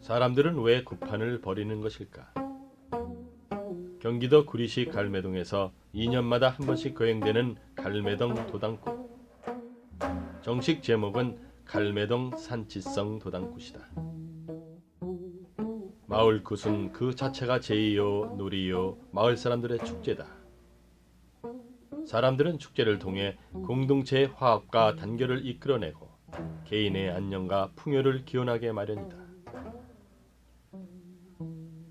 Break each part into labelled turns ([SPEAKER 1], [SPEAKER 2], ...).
[SPEAKER 1] 사람들은 왜 구판을 벌이는 것일까? 경기도 구리시 갈매동에서 2년마다 한 번씩 거행되는 갈매동 도당굿. 정식 제목은 갈매동 산치성 도당굿이다. 마을 굿은 그 자체가 제이요 놀이요 마을 사람들의 축제다. 사람들은 축제를 통해 공동체의 화합과 단결을 이끌어내고 개인의 안녕과 풍요를 기원하게 마련이다.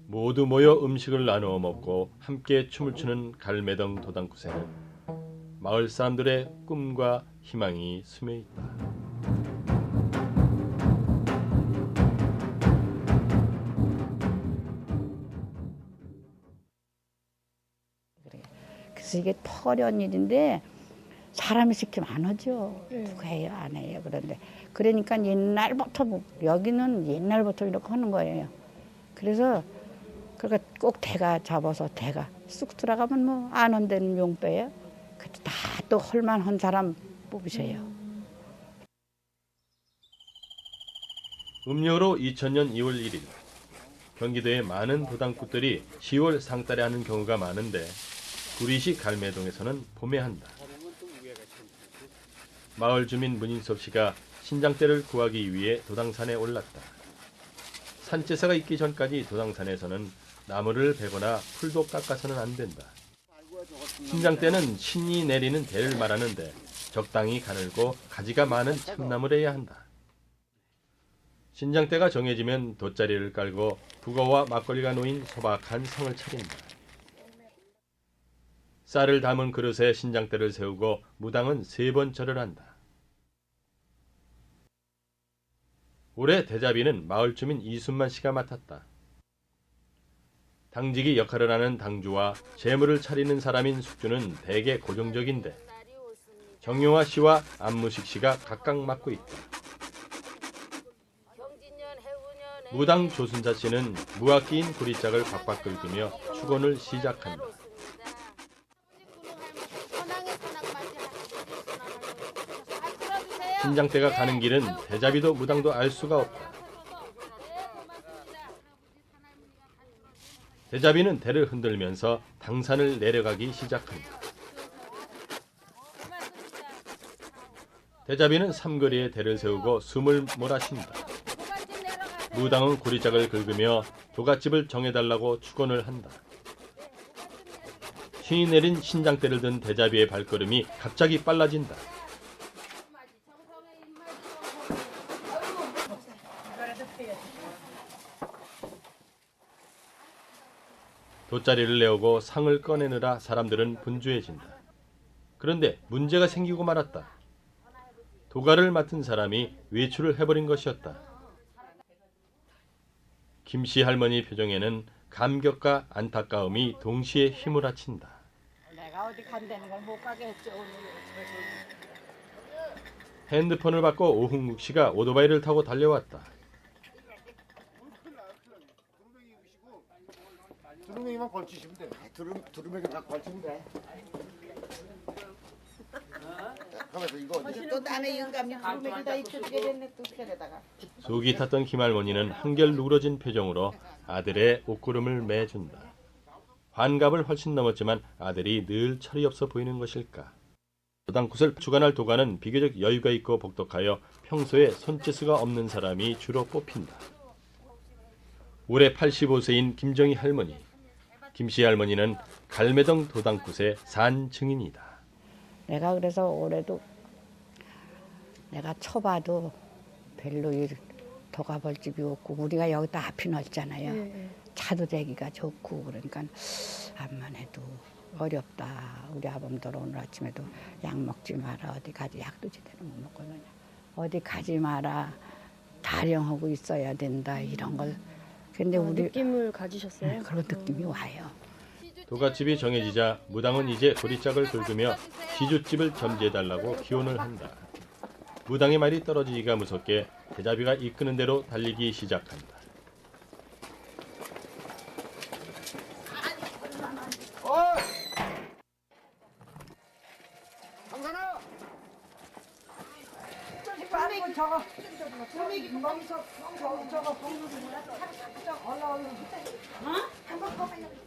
[SPEAKER 1] 모두 모여 음식을 나누어 먹고 함께 춤을 추는 갈매동 도당굿에는 마을 사람들의 꿈과 희망이 스며 있다.
[SPEAKER 2] 그래서 이게 터련 일인데 사람이 시키면 안 하죠. 누가 해요? 안 해요. 그런데 그러니까 옛날부터 여기는 옛날부터 이렇게 하는 거예요. 그래서 그러니까 꼭 대가 잡아서 대가 쑥 들어가면 뭐 안 한다는 용도예요. 그래도 다 또 헐만한 사람 뽑으셔요.
[SPEAKER 1] 음력으로 2000년 2월 1일 경기도의 많은 도당굿들이 10월 상달에 하는 경우가 많은데 구리시 갈매동에서는 봄에 한다. 마을 주민 문인섭 씨가 신장대를 구하기 위해 도당산에 올랐다. 산제사가 있기 전까지 도당산에서는 나무를 베거나 풀도 깎아서는 안 된다. 신장대는 신이 내리는 대를 말하는데 적당히 가늘고 가지가 많은 참나무를 해야 한다. 신장대가 정해지면 돗자리를 깔고 북어와 막걸리가 놓인 소박한 성을 차린다. 쌀을 담은 그릇에 신장대를 세우고 무당은 3번 절을 한다. 올해 대자비는 마을 주민 이순만 씨가 맡았다. 당직이 역할을 하는 당주와 재물을 차리는 사람인 숙주는 대개 고정적인데 정용화 씨와 안무식 씨가 각각 맡고 있다. 무당 조순자 씨는 무악기인 구리짝을 박박 긁으며 축원을 시작한다. 신장대가 가는 길은 대자비도 무당도 알 수가 없다. 대자비는 대를 흔들면서 당산을 내려가기 시작한다. 대자비는 삼거리에 대를 세우고 숨을 몰아쉰다. 무당은 구리짝을 긁으며 도갓집을 정해달라고 축원을 한다. 신이 내린 신장대를 든 대자비의 발걸음이 갑자기 빨라진다. 돗자리를 내오고 상을 꺼내느라 사람들은 분주해진다. 그런데 문제가 생기고 말았다. 도가를 맡은 사람이 외출을 해버린 것이었다. 김씨 할머니 표정에는 감격과 안타까움이 동시에 휘몰아친다.
[SPEAKER 2] 내가 어디 간다는 걸 못 가게 했죠.
[SPEAKER 1] 핸드폰을 받고 오흥국 씨가 오토바이를 타고 달려왔다.
[SPEAKER 3] 두루맹이만 걸치시면 돼. 두루맹이 다 걸치면 돼. 가만있어 이거.
[SPEAKER 2] 또 나는 영감이 두루맥이 다 입혀주게 됐네. 또 편에다가.
[SPEAKER 1] 속이 탔던 김할머니는 한결 누그러진 표정으로 아들의 옷구름을 매준다. 환갑을 훨씬 넘었지만 아들이 늘 철이 없어 보이는 것일까. 도당굿을 주관할 도가는 비교적 여유가 있고 복덕하여 평소에 손재수가 없는 사람이 주로 뽑힌다. 올해 85세인 김정희 할머니. 김씨 할머니는 갈매동 도당굿의 산 증인이다.
[SPEAKER 2] 내가 그래서 올해도 내가 쳐봐도 별로 도가벌집이 없고 우리가 여기다 앞이 넓잖아요. 차도 대기가 좋고 그러니까 암만 해도 어렵다. 우리 아범들 오늘 아침에도 약 먹지 마라. 어디 가지 약도 제대로 못 먹고 그냥 어디 가지 마라. 다령하고 있어야 된다. 이런 걸. 근데 우리
[SPEAKER 4] 느낌을 가지셨어요?
[SPEAKER 2] 그런 느낌이 와요.
[SPEAKER 1] 도갓집이 정해지자 무당은 이제 구리짝을 긁으며 기주집을 점지해달라고 기원을 한다. 무당의 말이 떨어지기가 무섭게 대자비가 이끄는 대로 달리기 시작한다.
[SPEAKER 3] 강산아!
[SPEAKER 2] 저거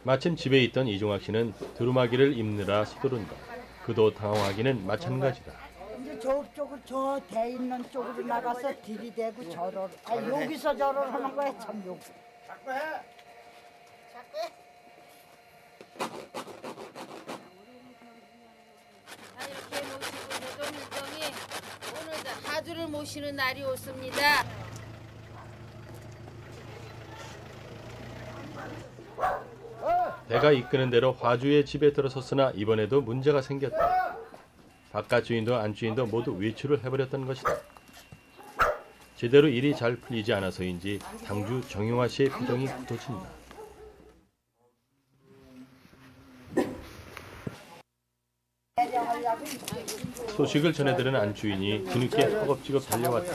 [SPEAKER 1] 마침 집에 있던 이종학 씨는 두루마기를 입느라 서두른다. 그도 당황하기는 마찬가지다.
[SPEAKER 2] 이제 저쪽을 저 대 있는 쪽으로 나가서 들이대고 절을 여기서 절을 하는 거야 참 여기.
[SPEAKER 4] 이렇게 모시고 노동 일정이 오늘 하주를 모시는 날이 왔습니다.
[SPEAKER 1] 배가 이끄는 대로 화주의 집에 들어섰으나 이번에도 문제가 생겼다. 바깥 주인도 안 주인도 모두 외출을 해버렸던 것이다. 제대로 일이 잘 풀리지 않아서인지 당주 정용화 씨의 표정이 굳어진다. 소식을 전해들은 안 주인이 뒤늦게 허겁지겁 달려왔다.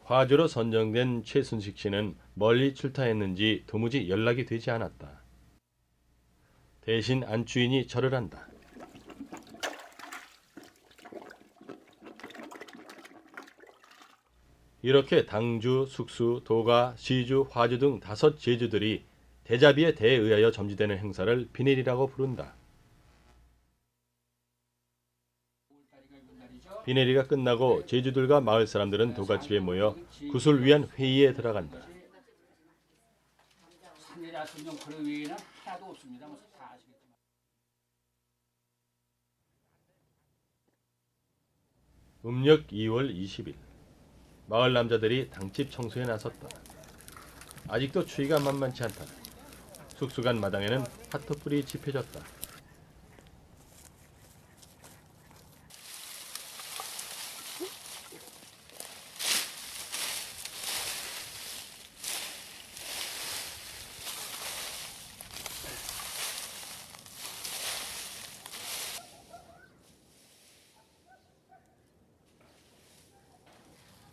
[SPEAKER 1] 화주로 선정된 최순식 씨는 멀리 출타했는지 도무지 연락이 되지 않았다. 대신 안 주인이 절을 한다. 이렇게 당주, 숙수, 도가, 시주, 화주 등 5 제주들이 대자비에 대의하여 점지되는 행사를 비내리라고 부른다. 비내리가 끝나고 제주들과 마을 사람들은 도가집에 모여 굿을 위한 회의에 들어간다.
[SPEAKER 5] 산일이 아sun영 그런 외에는 하나도 없습니다. 뭐 다 아시겠지만.
[SPEAKER 1] 음력 2월 20일 마을 남자들이 당집 청소에 나섰다. 아직도 추위가 만만치 않다. 숙수간 마당에는 하토불이 지펴졌다.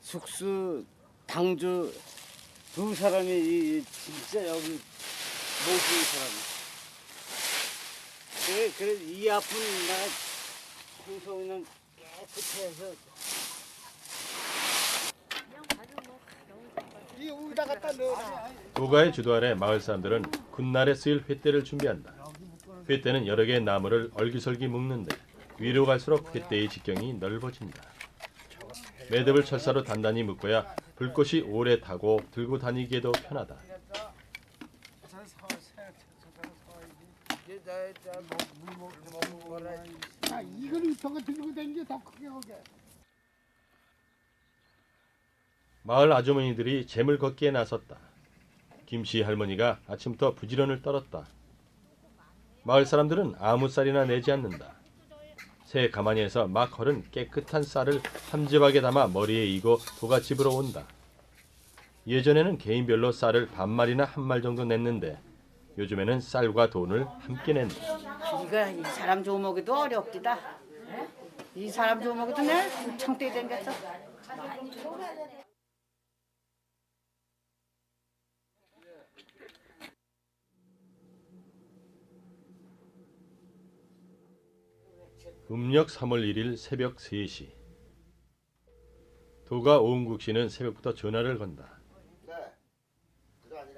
[SPEAKER 6] 숙수, 당주 두 사람이 진짜 여기 모시는 사람이. 그래 이 아픈 나 청소는 깨끗해서.
[SPEAKER 3] 이 우다 갖다 넣어라.
[SPEAKER 1] 도가의 주도 아래 마을 사람들은 굿날에 쓰일 횃대를 준비한다. 횃대는 여러 개의 나무를 얼기설기 묶는데 위로 갈수록 횃대의 직경이 넓어진다. 매듭을 철사로 단단히 묶어야 불꽃이 오래 타고 들고 다니기에도 편하다.
[SPEAKER 3] 이걸 저거 들고 다니는 게 더 크게 오게.
[SPEAKER 1] 마을 아주머니들이 재물 걷기에 나섰다. 김씨 할머니가 아침부터 부지런을 떨었다. 마을 사람들은 아무 쌀이나 내지 않는다. 새 가마니에서 막 걸은 깨끗한 쌀을 함지박에 담아 머리에 이고 도가집으로 온다. 예전에는 개인별로 쌀을 반말이나 한 말 정도 냈는데 요즘에는 쌀과 돈을 함께 낸다.
[SPEAKER 2] 이거 이 사람 조목이도 어렵디다. 이 사람 조목이도 내 청대 댕겼어.
[SPEAKER 1] 음력 3월 1일 새벽 3시. 도가 오은국 씨는 새벽부터 전화를 건다.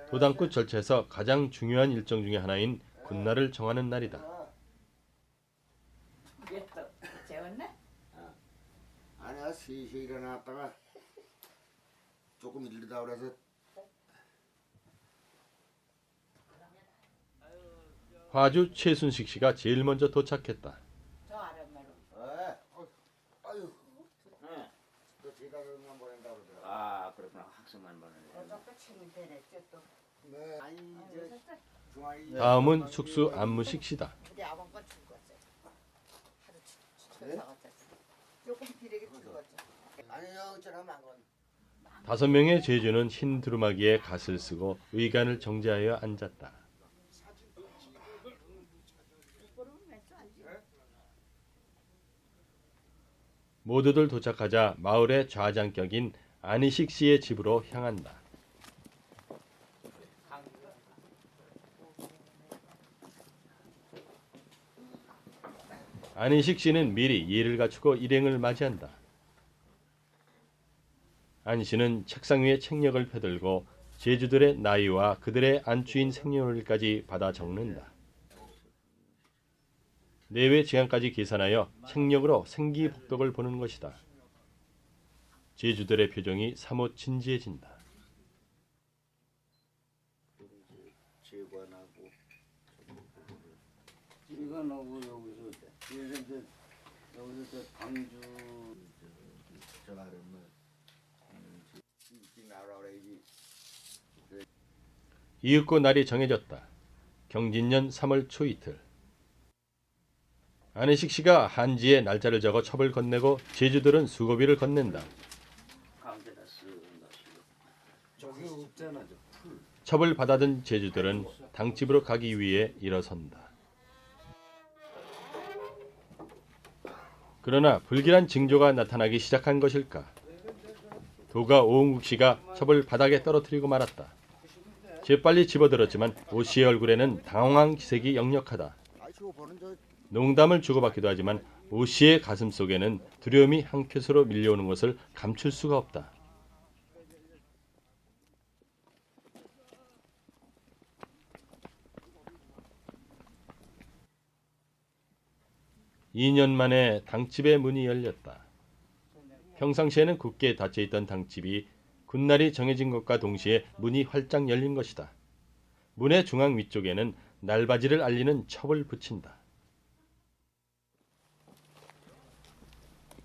[SPEAKER 1] 도당꾼 절차에서 가장 중요한 일정 중에 하나인 굿날을 정하는 날이다.
[SPEAKER 2] 재웠네?
[SPEAKER 3] 아니야 3시에 일어났다가 조금 이르다 그래서
[SPEAKER 1] 화주 최순식 씨가 제일 먼저 도착했다.
[SPEAKER 2] 저 아랫말로.
[SPEAKER 3] 아유 또 제가만 보낸다 그러더라.
[SPEAKER 6] 아 그렇구나 학생만 보는.
[SPEAKER 2] 저것도 책임 되냈죠 또.
[SPEAKER 3] 네. 아니 저 중앙이
[SPEAKER 1] 다음은 숙수 안무식 씨다.
[SPEAKER 2] 우리 아버가 죽었어. 하루
[SPEAKER 3] 네?
[SPEAKER 2] 사갔어. 조금 비리게 죽었어.
[SPEAKER 3] 아니요 저는 망건.
[SPEAKER 1] 5명의 제주는 흰 두루마기에 갓을 쓰고 의관을 정지하여 앉았다. 모두들 도착하자 마을의 좌장격인 안희식 씨의 집으로 향한다. 안희식 씨는 미리 예를 갖추고 일행을 맞이한다. 안 씨는 책상 위에 책력을 펴들고 제주들의 나이와 그들의 안주인 생년월일까지 받아 적는다. 내외 지간까지 계산하여 책력으로 생기복덕을 보는 것이다. 제주들의 표정이 사뭇 진지해진다.
[SPEAKER 6] 이건 하고 여기서 저 방주
[SPEAKER 1] 이윽고 날이 정해졌다. 경진년 3월 초 이틀. 안혜식 씨가 한지에 날짜를 적어 첩을 건네고 제주들은 수고비를 건넨다.
[SPEAKER 6] 가운데다 쓰는 저기 없잖아 저 풀.
[SPEAKER 1] 첩을 받아든 제주들은 당집으로 가기 위해 일어선다. 그러나 불길한 징조가 나타나기 시작한 것일까. 도가 오은국 씨가 첩을 바닥에 떨어뜨리고 말았다. 재빨리 집어들었지만 오 씨의 얼굴에는 당황한 기색이 역력하다. 농담을 주고받기도 하지만 오 씨의 가슴 속에는 두려움이 한 큐스로 밀려오는 것을 감출 수가 없다. (2년) 만에 당집의 문이 열렸다. 평상시에는 굳게 닫혀있던 당집이 군날이 정해진 것과 동시에 문이 활짝 열린 것이다. 문의 중앙 위쪽에는 날바지를 알리는 첩을 붙인다.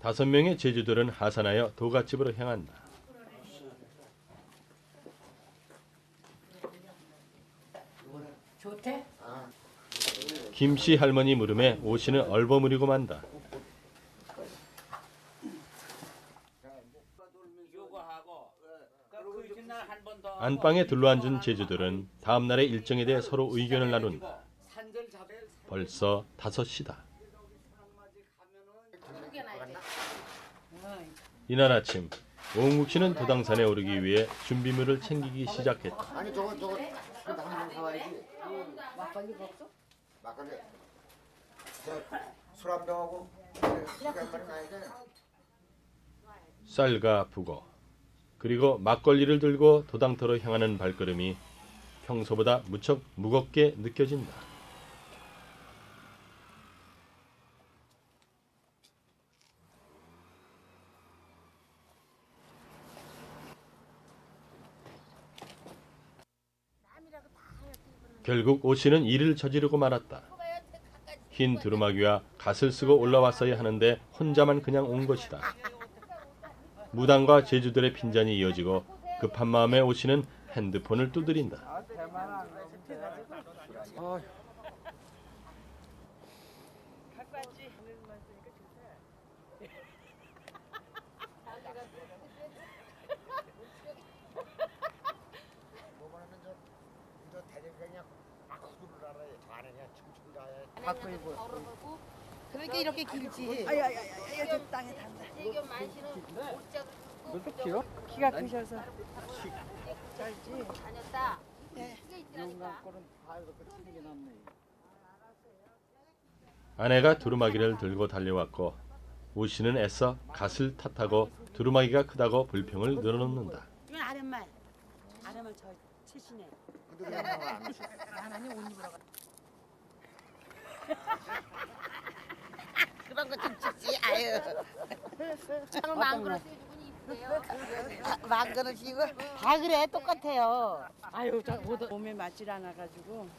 [SPEAKER 1] 5명의 제주들은 하산하여 도갓집으로 향한다.
[SPEAKER 2] 좋대?
[SPEAKER 1] 김씨 할머니 물음에 오씨는 얼버무리고 만다. 안방에 둘러앉은 제주들은 다음날의 일정에 대해 서로 의견을 나눈다. 벌써 5시다. 이날 아침 오은국 씨는 도당산에 오르기 위해 준비물을 챙기기 시작했다.
[SPEAKER 3] 아니 저거 당장 사와야지. 막걸리가 없어? 막걸리. 술 한 병하고 시간만 나야 돼.
[SPEAKER 1] 쌀과 북어 그리고 막걸리를 들고 도당터로 향하는 발걸음이 평소보다 무척 무겁게 느껴진다. 결국 오씨는 일을 저지르고 말았다. 흰 두루마기와 갓을 쓰고 올라왔어야 하는데 혼자만 그냥 온 것이다. 무당과 제주들의 핀잔이 이어지고 급한 마음에 오씨는 핸드폰을 두드린다.
[SPEAKER 4] 그러니까 이렇게 길지.
[SPEAKER 7] 아야야야야 땅에 닿는다.
[SPEAKER 4] 지금 만시는 옷자고
[SPEAKER 7] 이렇게 길어? 키가 크셔서 짧지.
[SPEAKER 4] 다녔다.
[SPEAKER 7] 네.
[SPEAKER 4] 이게 있다니까.
[SPEAKER 1] 아내가 두루마기를 들고 달려왔고 오씨는 애써 갓을 탓하고 두루마기가 크다고 불평을 늘어놓는다.
[SPEAKER 7] 이건 아랫말. 아랫말 저 치시네.
[SPEAKER 3] 근데 그냥 안 치.
[SPEAKER 7] 하나님 옷 입으러 가.
[SPEAKER 4] 그런 거 좀 치지. 아유. 저는 망그릇 해주고 있어요. 망그릇이고 다 그래 똑같아요.
[SPEAKER 7] 아유 저 몸에 맞질 않아가지고.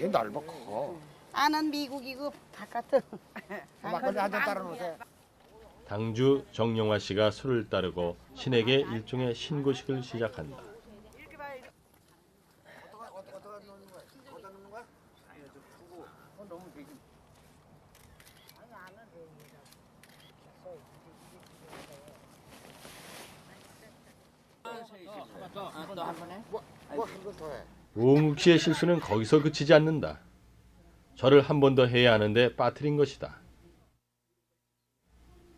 [SPEAKER 3] 얘 넓어 커.
[SPEAKER 4] 나는 미국이고 바깥은.
[SPEAKER 3] 막걸리 한 잔 따라 놓으세요.
[SPEAKER 1] 당주 정영화 씨가 술을 따르고 신에게 일종의 신고식을 시작한다.
[SPEAKER 3] 뭐한번 더 해.
[SPEAKER 1] 오은국 씨의 실수는 거기서 그치지 않는다. 절을 한 번 더 해야 하는데 빠뜨린 것이다.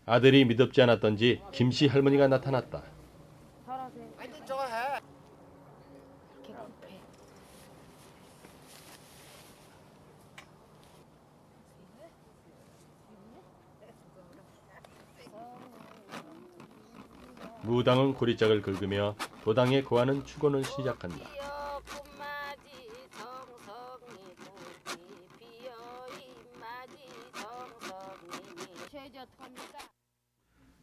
[SPEAKER 1] 아들이 믿업지 않았던지 김씨 할머니가 나타났다.
[SPEAKER 3] 아니 저거 해.
[SPEAKER 1] 무당은 고리짝을 긁으며 도당에 고하는 축원을 시작한다.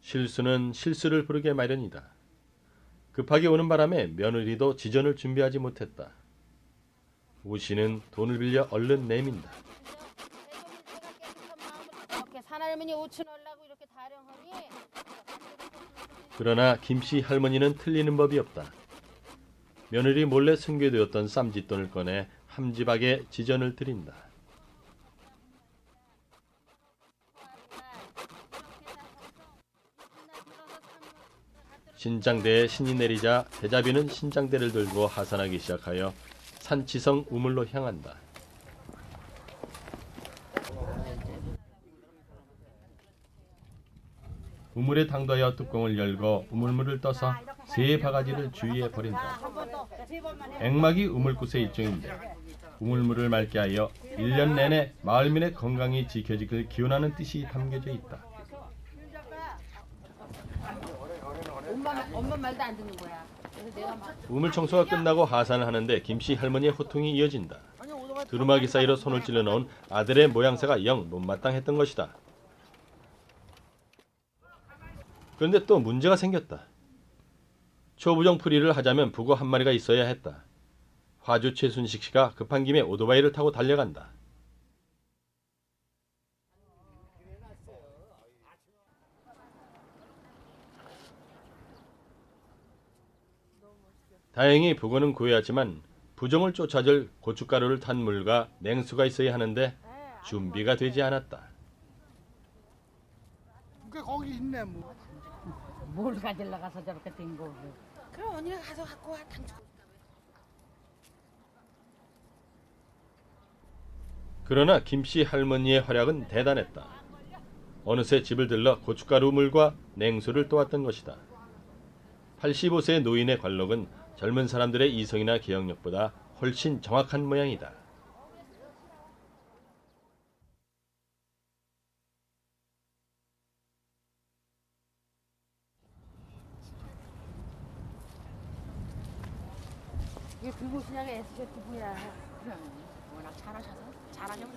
[SPEAKER 1] 실수는 실수를 부르게 마련이다. 급하게 오는 바람에 며느리도 지전을 준비하지 못했다. 우 씨는 돈을 빌려 얼른 내민다.
[SPEAKER 4] 사나할머니 5천 원라고 이렇게 다령하니?
[SPEAKER 1] 그러나 김씨 할머니는 틀리는 법이 없다. 며느리 몰래 숨겨두었던 쌈짓돈을 꺼내 함지박에 지전을 드린다. 신장대에 신이 내리자 대자비는 신장대를 들고 하산하기 시작하여 산치성 우물로 향한다. 우물에 당도하여 뚜껑을 열고 우물물을 떠서 세 바가지를 주위에 버린다. 액막이 우물꽃의 일종인데 우물물을 맑게 하여 1년 내내 마을민의 건강이 지켜지길 기원하는 뜻이 담겨져 있다.
[SPEAKER 4] 엄마 말도 안 듣는 거야. 그래서 내가 막
[SPEAKER 1] 우물 청소가 끝나고 하산을 하는데 김씨 할머니의 호통이 이어진다. 두루마기 사이로 손을 찔러 넣은 아들의 모양새가 영 못마땅했던 것이다. 그런데 또 문제가 생겼다. 초부정풀이를 하자면 부고 한 마리가 있어야 했다. 화주 최순식 씨가 급한 김에 오토바이를 타고 달려간다. 다행히 부고는 구해왔지만 부정을 쫓아줄 고춧가루를 탄 물과 냉수가 있어야 하는데 준비가 되지 않았다.
[SPEAKER 8] 그게 거기 있네 뭐.
[SPEAKER 2] 뭘 가지러 가서 저렇게 된 거고.
[SPEAKER 4] 그럼 언니가 가서 갖고 와 당초.
[SPEAKER 1] 그러나 김씨 할머니의 활약은 대단했다. 어느새 집을 들러 고춧가루 물과 냉수를 떠왔던 것이다. 85세의 노인의 관록은 젊은 사람들의 이성이나 기억력보다 훨씬 정확한 모양이다.
[SPEAKER 4] 이게 그곳이냐가 S제트부야. 그럼 워낙 잘하셔서 잘하냐고.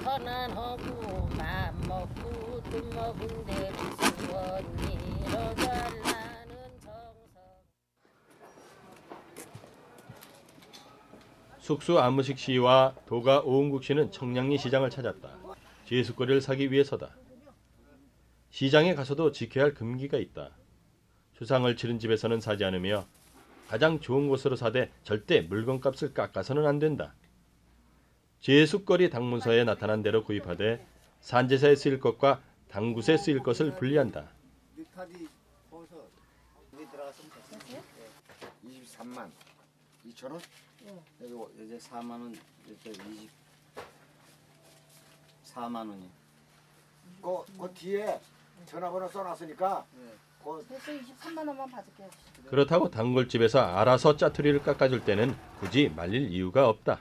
[SPEAKER 9] 편안하고 맘 먹고 돈 먹은 대로 수원리로 잘나는 정성.
[SPEAKER 1] 숙수 안무식 씨와 도가 오은국 씨는 청량리 시장을 찾았다. 제수거리를 사기 위해서다. 시장에 가서도 지켜야 할 금기가 있다. 수상을 치른 집에서는 사지 않으며 가장 좋은 곳으로 사되 절대 물건값을 깎아서는 안 된다. 제수거리 당문서에 나타난 대로 구입하되 산제사에 쓰일 것과 당굿에 쓰일 것을 분리한다.
[SPEAKER 6] 닉타디 버섯 여기 들어갔으면 됐어요? 23만 2천 원? 여기 이제 4만 원 이제 24만 원이. 그 뒤에 전화번호 써놨으니까.
[SPEAKER 4] 그래서 23만 원만 받을게요.
[SPEAKER 1] 그렇다고 단골집에서 알아서 짜투리를 깎아줄 때는 굳이 말릴 이유가 없다.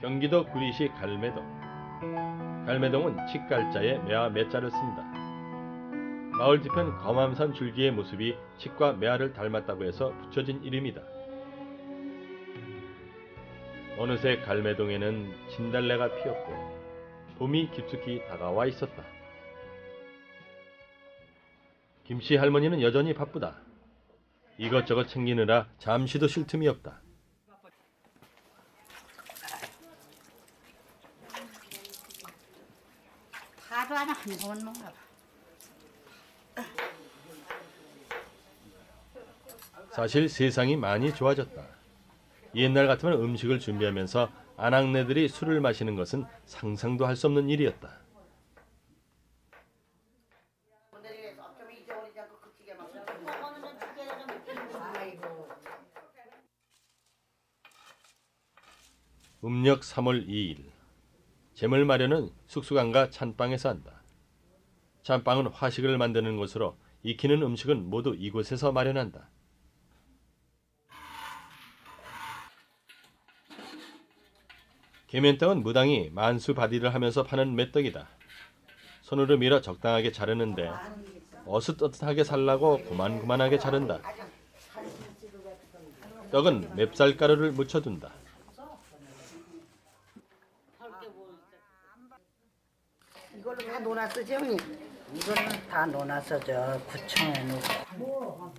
[SPEAKER 1] 경기도 구리시 갈매동. 갈매동은 칡갈자에 매화 매자를 씁니다. 마을 뒤편 검암산 줄기의 모습이 칡과 매화를 닮았다고 해서 붙여진 이름이다. 어느새 갈매동에는 진달래가 피었고 봄이 깊숙이 다가와 있었다. 김씨 할머니는 여전히 바쁘다. 이것저것 챙기느라 잠시도 쉴 틈이 없다.
[SPEAKER 4] 가면 한 번만 먹나 봐.
[SPEAKER 1] 사실 세상이 많이 좋아졌다. 옛날 같으면 음식을 준비하면서 아낙네들이 술을 마시는 것은 상상도 할 수 없는 일이었다. 음력 3월 2일. 제물 마련은 숙수강과 찬방에서 한다. 찬방은 화식을 만드는 곳으로 익히는 음식은 모두 이곳에서 마련한다. 계면떡은 무당이 만수바디를 하면서 파는 메떡이다. 손으로 밀어 적당하게 자르는데 어슷어슷하게 살라고 고만고만하게 자른다. 떡은 맵쌀가루를 묻혀둔다.
[SPEAKER 4] 이걸로 다 논았어지 형님?
[SPEAKER 2] 이거는 다 논아서 저 구청에 놓고.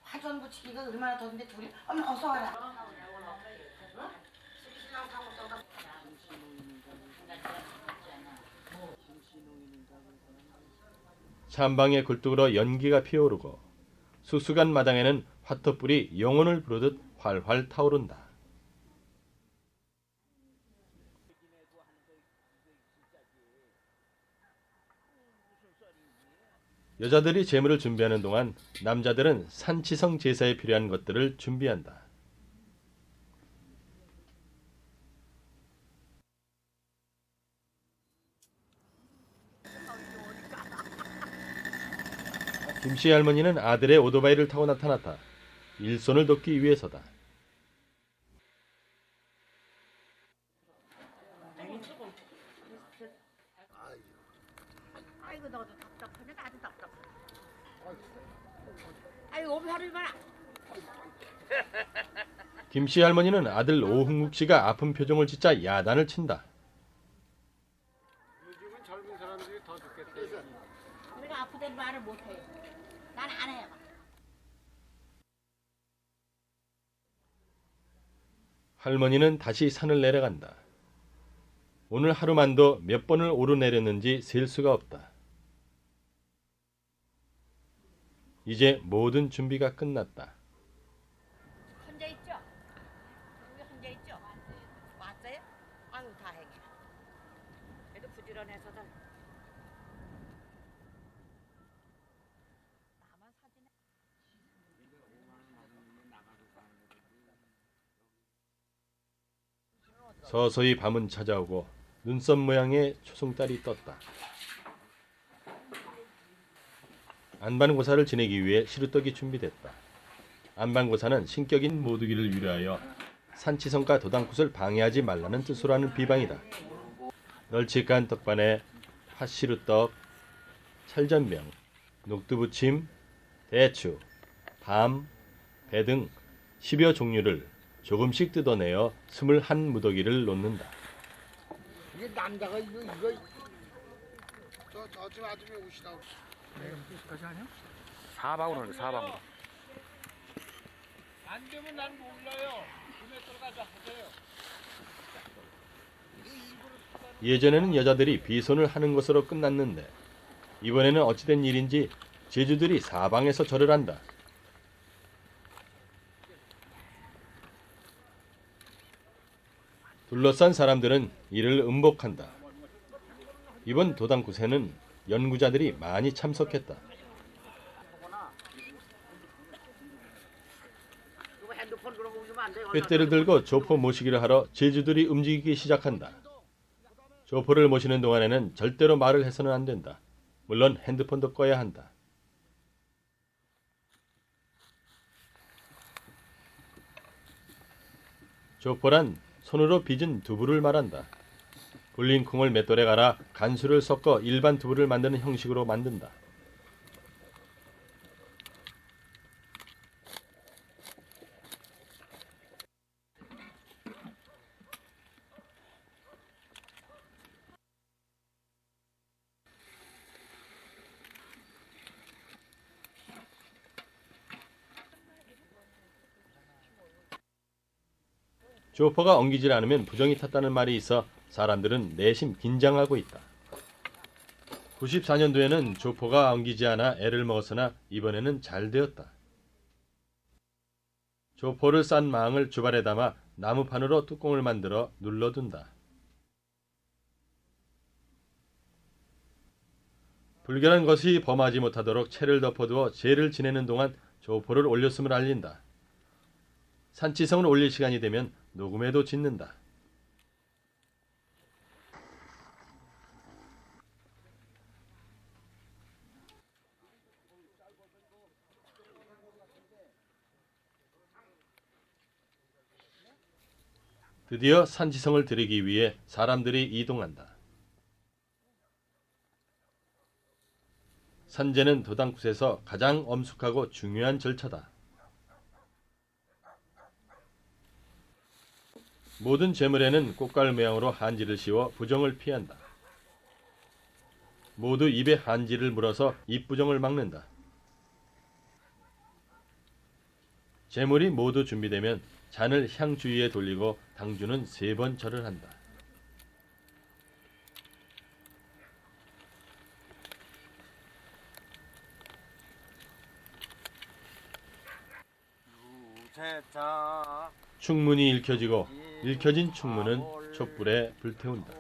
[SPEAKER 4] 화전 붙이기가 얼마나 더운데 둘이 어머 어서 와라.
[SPEAKER 1] 찬방의 굴뚝으로 연기가 피어오르고 수수간 마당에는 화토불이 영혼을 부르듯 활활 타오른다. 여자들이 제물을 준비하는 동안 남자들은 산치성 제사에 필요한 것들을 준비한다. 김씨 할머니는 아들의 오토바이를 타고 나타났다. 일손을 돕기 위해서다.
[SPEAKER 4] 아이고 너도 답답하네 나도 답답해. 아이고 하루 봐라.
[SPEAKER 1] 김씨 할머니는 아들 오흥국 씨가 아픈 표정을 짓자 야단을 친다.
[SPEAKER 6] 요즘은 젊은 사람들이 더 좋겠다.
[SPEAKER 4] 내가 아프다는 말을 못해. 난 안 해요.
[SPEAKER 1] 할머니는 다시 산을 내려간다. 오늘 하루만도 몇 번을 오르내렸는지 셀 수가 없다. 이제 모든 준비가 끝났다.
[SPEAKER 4] 혼자 있죠? 여기 혼자 있죠? 왔어요? 아유 다행이야. 그래도 부지런해서들. 나만 사진에.
[SPEAKER 1] 서서히 밤은 찾아오고 눈썹 모양의 초승달이 떴다. 안반고사를 지내기 위해 시루떡이 준비됐다. 안반고사는 신격인 모두기를 위로하여 산치성과 도당굿을 방해하지 말라는 뜻으로 하는 비방이다. 널찍한 떡반에 팥시루떡, 찰전병, 녹두부침, 대추, 밤, 배 등 10여 종류를 조금씩 뜯어내어 21무더기를 놓는다.
[SPEAKER 6] 이게 남자가 이거 저 집 아줌마 오시라고.
[SPEAKER 5] 사방으로 하는 거야, 사방으로.
[SPEAKER 6] 안 되면 난 몰라요. 눈에 들어가서 하세요.
[SPEAKER 1] 예전에는 여자들이 비손을 하는 것으로 끝났는데 이번에는 어찌된 일인지 제주들이 사방에서 절을 한다. 둘러싼 사람들은 이를 음복한다. 이번 도당굿에는 연구자들이 많이 참석했다. 횃대를 들고 조포 모시기를 하러 제주들이 움직이기 시작한다. 조포를 모시는 동안에는 절대로 말을 해서는 안 된다. 물론 핸드폰도 꺼야 한다. 조포란 손으로 빚은 두부를 말한다. 불린 콩을 맷돌에 갈아 간수를 섞어 일반 두부를 만드는 형식으로 만든다. 조포가 엉기질 않으면 부정이 탔다는 말이 있어 사람들은 내심 긴장하고 있다. 94년도에는 조포가 엉기지 않아 애를 먹었으나 이번에는 잘 되었다. 조포를 싼 망을 주발에 담아 나무판으로 뚜껑을 만들어 눌러둔다. 불결한 것이 범하지 못하도록 채를 덮어두어 제를 지내는 동안 조포를 올렸음을 알린다. 산치성을 올릴 시간이 되면 녹음에도 짓는다. 드디어 산지성을 들이기 위해 사람들이 이동한다. 산제는 도당굿에서 가장 엄숙하고 중요한 절차다. 모든 제물에는 꽃갈 모양으로 한지를 씌워 부정을 피한다. 모두 입에 한지를 물어서 입부정을 막는다. 제물이 모두 준비되면 잔을 향 주위에 돌리고 당주는 3번 절을 한다. 충문이 읽혀지고 읽혀진 충문은 촛불에 불태운다.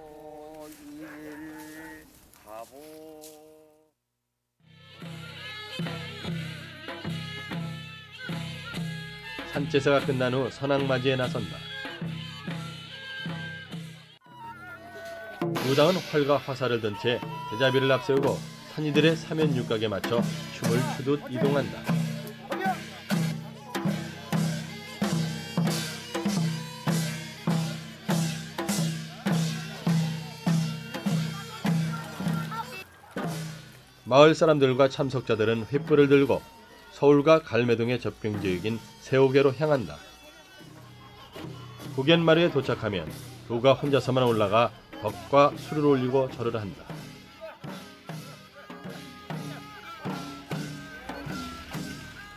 [SPEAKER 1] 산제사가 끝난 후 선악맞이에 나선다. 무당은 활과 화살을 든 채 대자비를 앞세우고 산이들의 사면육각에 맞춰 춤을 추듯 이동한다. 마을 사람들과 참석자들은 횃불을 들고 서울과 갈매동의 접경지역인 세옥에로 향한다. 고견마루에 도착하면 도가 혼자서만 올라가 덕과 술을 올리고 절을 한다.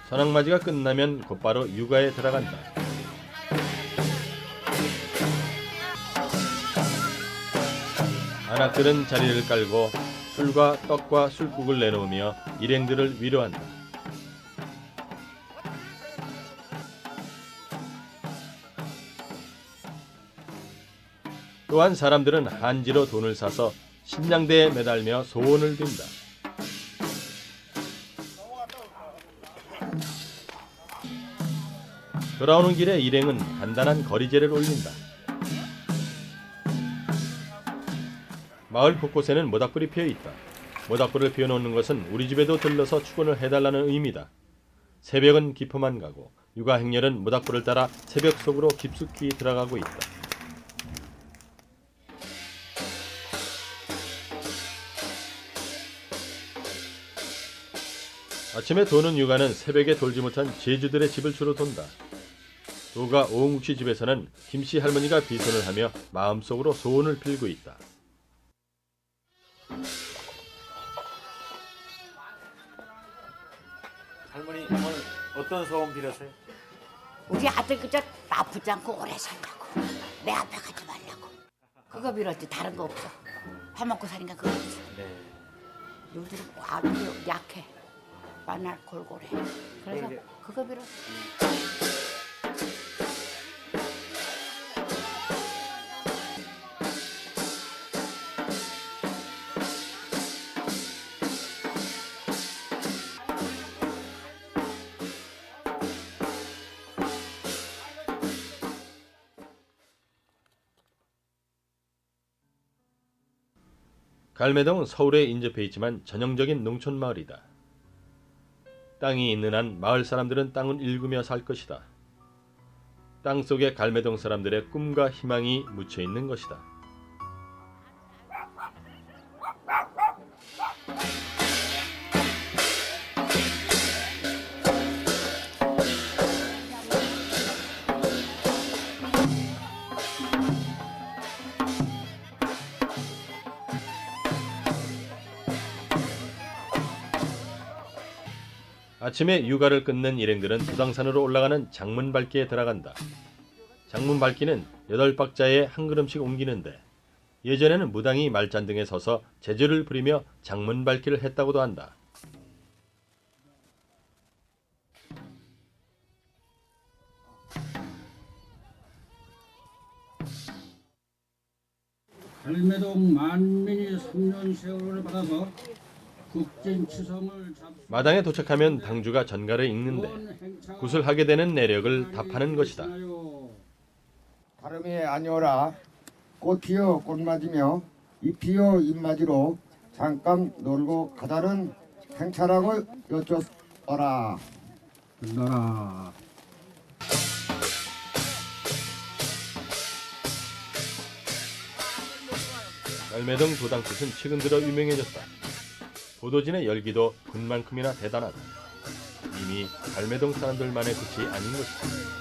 [SPEAKER 1] 선악맞이가 끝나면 곧바로 육아에 들어간다. 안악들은 자리를 깔고 술과 떡과 술국을 내놓으며 일행들을 위로한다. 또한 사람들은 한지로 돈을 사서 신량대에 매달며 소원을 빈다. 돌아오는 길에 일행은 간단한 거리제를 올린다. 마을 곳곳에는 모닥불이 피어있다. 모닥불을 피워놓는 것은 우리 집에도 들러서 축원을 해달라는 의미다. 새벽은 깊어만 가고 육아 행렬은 모닥불을 따라 새벽 속으로 깊숙이 들어가고 있다. 아침에 도는 육아는 새벽에 돌지 못한 제주들의 집을 주로 돈다. 도가 오웅씨 집에서는 김씨 할머니가 비손을 하며 마음속으로 소원을 빌고 있다.
[SPEAKER 8] 할머니 오늘 어떤 소원 빌었어요?
[SPEAKER 4] 우리 아들 그저 아프지 않고 오래 살라고. 내 앞에 가지 말라고. 그거 빌었지 다른 거 없어. 밥 먹고 사니까 그거 없어.
[SPEAKER 8] 네.
[SPEAKER 4] 요즘 아주 약해. 만날 골골해. 그래서
[SPEAKER 8] 네.
[SPEAKER 4] 그거 빌었어.
[SPEAKER 1] 갈매동은 서울에 인접해 있지만 전형적인 농촌 마을이다. 땅이 있는 한 마을 사람들은 땅을 일구며 살 것이다. 땅 속에 갈매동 사람들의 꿈과 희망이 묻혀 있는 것이다. 아침에 육아를 끝낸 일행들은 부당산으로 올라가는 장문 밟기에 들어간다. 장문 밟기는 8박자에 한 걸음씩 옮기는데 예전에는 무당이 말잔등에 서서 재주를 부리며 장문 밟기를 했다고도 한다.
[SPEAKER 5] 갈매동 만민이 3년 세월을 받아서 국진치성을
[SPEAKER 1] 마당에 도착하면 당주가 전가를 읽는데 굿을 하게 되는 내력을 답하는 것이다.
[SPEAKER 6] 바람이 아니오라 꽃피어 꽃맞으며 잎피어 잎맞이로 잠깐 놀고 가다는 행차라고 여쭈어라.
[SPEAKER 5] 나라
[SPEAKER 1] 갈매동 도당굿은 최근 들어 유명해졌다. 보도진의 열기도 굿만큼이나 대단하다. 이미 갈매동 사람들만의 굿이 아닌 것이다.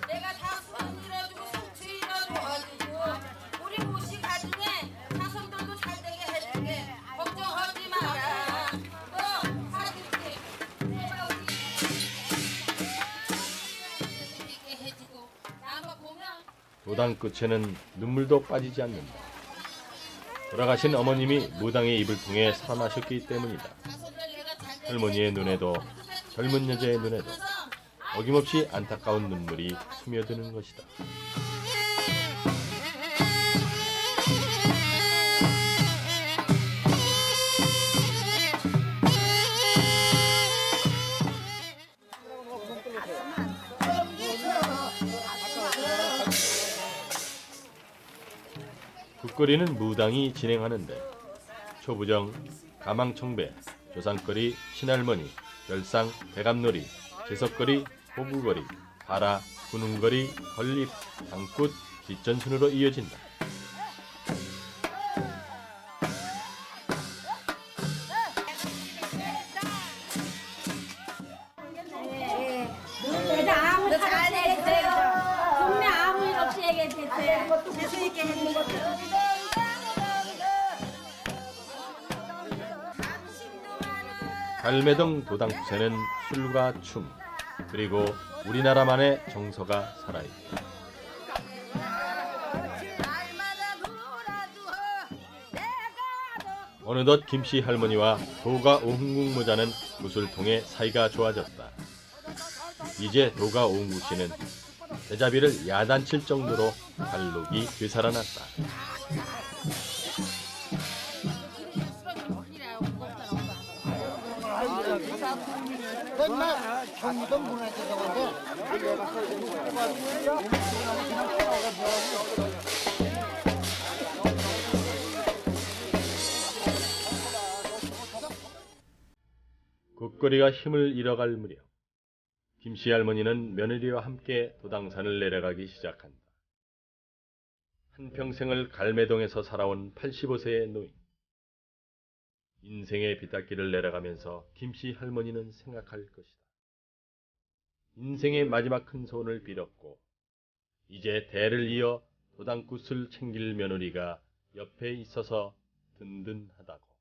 [SPEAKER 9] 내가 다 손 밀어주고 상추 밀어주고 우리 모시 가중에 자손들도 잘 되게 해줄게. 걱정하지 마라. 사줄게. 내가 우리 있게 해주고 나만 보면
[SPEAKER 1] 도당 끝에는 눈물도 빠지지 않는다. 돌아가신 어머님이 무당의 입을 통해 살아나셨기 때문이다.
[SPEAKER 9] 자손들 내가 잘 되게
[SPEAKER 1] 할머니의 눈에도 젊은 여자의 눈에도 어김없이 안타까운 눈물이 스며드는 것이다. 국거리는 무당이 진행하는데 초부정, 가망청배, 조상거리, 신할머니, 별상, 대감놀이, 제석거리, 호구거리, 바라, 군웅거리, 건립, 당굿, 뒷전순으로 이어진다.
[SPEAKER 9] 아무 잘 되겠어요. 분명 아무 일 없이 얘기했어요. 재수 있게 해주는 것도.
[SPEAKER 1] 갈매동 도당굿에는 술과 춤, 그리고 우리나라만의 정서가 살아있다. 어느덧 김씨 할머니와 도가 오흥국 모자는 굿을 통해 사이가 좋아졌다. 이제 도가 오흥국 씨는 대자비를 야단칠 정도로 갈록이 되살아났다. 국거리가 힘을 잃어갈 무렵 김씨 할머니는 며느리와 함께 도당산을 내려가기 시작한다. 한평생을 갈매동에서 살아온 85세의 노인. 인생의 비탈길을 내려가면서 김씨 할머니는 생각할 것이다. 인생의 마지막 큰 소원을 빌었고 이제 대를 이어 도당굿을 챙길 며느리가 옆에 있어서 든든하다고.